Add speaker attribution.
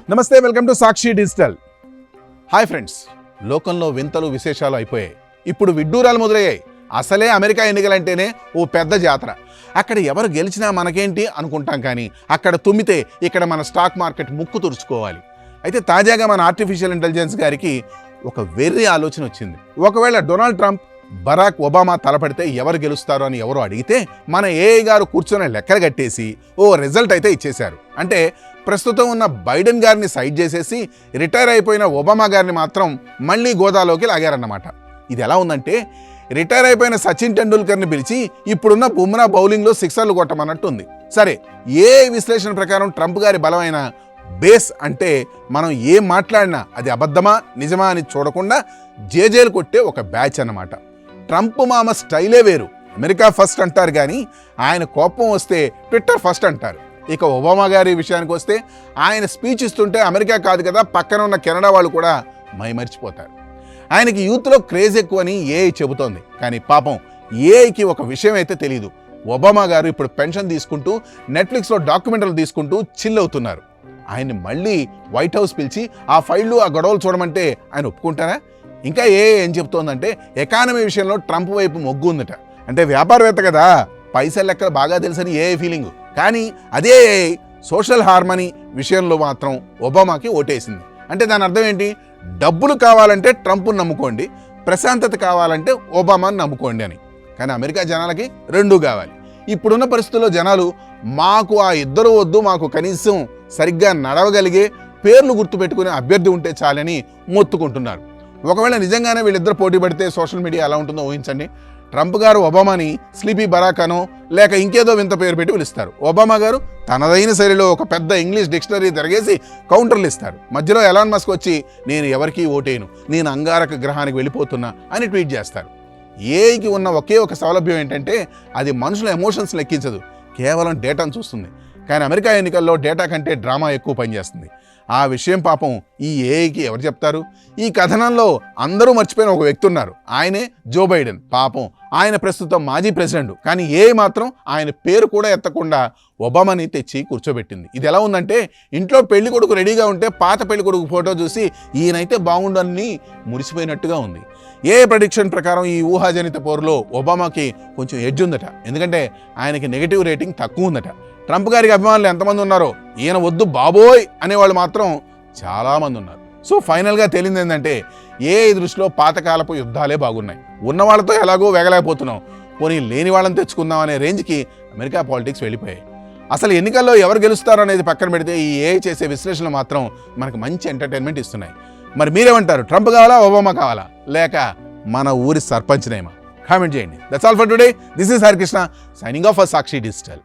Speaker 1: నమస్తే, welcome to Sakshi digital. Hi friends, లోకంలో వింతలు విశేషాలు అయిపోయాయి. ఇప్పుడు విడ్డూరాలు మొదలయ్యాయి. అసలే అమెరికా ఎన్నికలంటేనే ఓ పెద్ద జాతర. అక్కడ ఎవరు గెలిచినా మనకేంటి అనుకుంటాం, కానీ అక్కడ తుమ్మితే ఇక్కడ మన స్టాక్ మార్కెట్ ముక్కు తుడుచుకోవాలి. అయితే తాజాగా మన ఆర్టిఫిషియల్ ఇంటెలిజెన్స్ గారికి ఒక వెర్రి ఆలోచన వచ్చింది. ఒకవేళ డొనాల్డ్ ట్రంప్, బరాక్ ఒబామా తలపడితే ఎవరు గెలుస్తారు అని ఎవరో అడిగితే మన ఏఐ గారు కూర్చొని లెక్కలు కట్టేసి ఓ రిజల్ట్ అయితే ఇచ్చేశారు. అంటే ప్రస్తుతం ఉన్న బైడెన్ గారిని సైడ్ చేసేసి రిటైర్ అయిపోయిన ఒబామా గారిని మాత్రం మళ్ళీ గోదాలోకి లాగారన్నమాట. ఇది ఎలా ఉందంటే, రిటైర్ అయిపోయిన సచిన్ టెండూల్కర్ని పిలిచి ఇప్పుడున్న బుమ్రా బౌలింగ్లో సిక్సర్లు కొట్టమన్నట్టుంది. సరే, ఏ విశ్లేషణ ప్రకారం ట్రంప్ గారి బలమైన బేస్ అంటే మనం ఏం మాట్లాడినా అది అబద్ధమా నిజమా అని చూడకుండా జేజేలు కొట్టే ఒక బ్యాచ్ అన్నమాట. ట్రంప్ మామ స్టైలే వేరు. అమెరికా ఫస్ట్ అంటారు, కానీ ఆయన కోపం వస్తే ట్విట్టర్ ఫస్ట్ అంటారు. ఇక ఒబామా గారి విషయానికి వస్తే ఆయన స్పీచ్ ఇస్తుంటే అమెరికా కాదు కదా, పక్కన ఉన్న కెనడా వాళ్ళు కూడా మైమరిచిపోతారు. ఆయనకి యూత్లో క్రేజ్ ఎక్కువని ఏఐ చెబుతోంది. కానీ పాపం ఏఐకి ఒక విషయం అయితే తెలియదు. ఒబామా గారు ఇప్పుడు పెన్షన్ తీసుకుంటూ నెట్ఫ్లిక్స్లో డాక్యుమెంటరీలు తీసుకుంటూ చిల్ అవుతున్నారు. ఆయన్ని మళ్ళీ వైట్ హౌస్ పిలిచి ఆ ఫైళ్ళు ఆ గొడవలు చూడమంటే ఆయన ఒప్పుకుంటారా? ఇంకా ఏం చెప్తోందంటే ఎకానమీ విషయంలో ట్రంప్ వైపు మొగ్గు ఉందట. అంటే వ్యాపారవేత్త కదా, పైసల లెక్కలు బాగా తెలుసని ఏఐ ఫీలింగ్. కానీ అదే సోషల్ హార్మనీ విషయంలో మాత్రం ఒబామాకి ఓటేసింది. అంటే దాని అర్థం ఏంటి? డబ్బులు కావాలంటే ట్రంప్ను నమ్ముకోండి, ప్రశాంతత కావాలంటే ఒబామాని నమ్ముకోండి అని. కానీ అమెరికా జనాలకి రెండూ కావాలి. ఇప్పుడున్న పరిస్థితుల్లో జనాలు మాకు ఆ ఇద్దరు వద్దు, మాకు కనీసం సరిగ్గా నడవగలిగే పేర్లు గుర్తుపెట్టుకునే అభ్యర్థి ఉంటే చాలని మొత్తుకుంటున్నారు. ఒకవేళ నిజంగానే వీళ్ళిద్దరు పోటీ పడితే సోషల్ మీడియా ఎలా ఉంటుందో ఊహించండి. ట్రంప్ గారు ఒబామాని స్లీపీ బరాకానో లేక ఇంకేదో వింత పేరు పెట్టి పిలుస్తారు. ఒబామా గారు తనదైన శైలిలో ఒక పెద్ద ఇంగ్లీష్ డిక్షనరీ తిరగేసి కౌంటర్లు ఇస్తారు. మధ్యలో ఎలాన్ మస్క్ వచ్చి నేను ఎవరికీ ఓటేను, నేను అంగారక గ్రహానికి వెళ్ళిపోతున్నా అని ట్వీట్ చేస్తారు. ఏఐకి ఉన్న ఒకే ఒక సౌలభ్యం ఏంటంటే అది మనుషుల ఎమోషన్స్ లెక్కించదు, కేవలం డేటాను చూస్తుంది. కానీ అమెరికా ఎన్నికల్లో డేటా కంటే డ్రామా ఎక్కువ పనిచేస్తుంది. ఆ విషయం పాపం ఈ ఏఐకి ఎవరు చెప్తారు? ఈ కథనంలో అందరూ మర్చిపోయిన ఒక వ్యక్తి ఉన్నారు. ఆయనే జో బైడెన్. పాపం ఆయన ప్రస్తుతం మాజీ ప్రెసిడెంట్. కానీ ఏఐ మాత్రం ఆయన పేరు కూడా ఎత్తకుండా ఒబామాని తెచ్చి కూర్చోబెట్టింది. ఇది ఎలా ఉందంటే, ఇంట్లో పెళ్లి కొడుకు రెడీగా ఉంటే పాత పెళ్లి కొడుకు ఫోటో చూసి ఈయనైతే బాగుండని మురిసిపోయినట్టుగా ఉంది. ఏ ప్రెడిక్షన్ ప్రకారం ఈ ఊహాజనిత పోరులో ఒబామాకి కొంచెం ఎడ్జ్ ఉందట. ఎందుకంటే ఆయనకి నెగిటివ్ రేటింగ్ తక్కువ ఉందట. ట్రంప్ గారికి అభిమానులు ఎంతమంది ఉన్నారో, ఈయన వద్దు బాబోయ్ అనేవాళ్ళు మాత్రం చాలామంది ఉన్నారు. సో ఫైనల్గా తేలింది ఏంటంటే, ఏ దృష్టిలో పాతకాలపు యుద్ధాలే బాగున్నాయి. ఉన్న వాళ్ళతో ఎలాగో వేగలేకపోతున్నాం, పోనీ లేని వాళ్ళని తెచ్చుకుందాం అనే రేంజ్కి అమెరికా పాలిటిక్స్ వెళ్ళిపోయాయి. అసలు ఎన్నికల్లో ఎవరు గెలుస్తారో అనేది పక్కన పెడితే ఈ ఏ చేసే విశ్లేషణలు మాత్రం మనకు మంచి ఎంటర్టైన్మెంట్ ఇస్తున్నాయి. మరి మీరేమంటారు? ట్రంప్ కావాలా, ఒబామా కావాలా, లేక మన ఊరి సర్పంచ్నేమా? కామెంట్ చేయండి. That's all for today. This is Harikrishna signing off for Sakshi digital.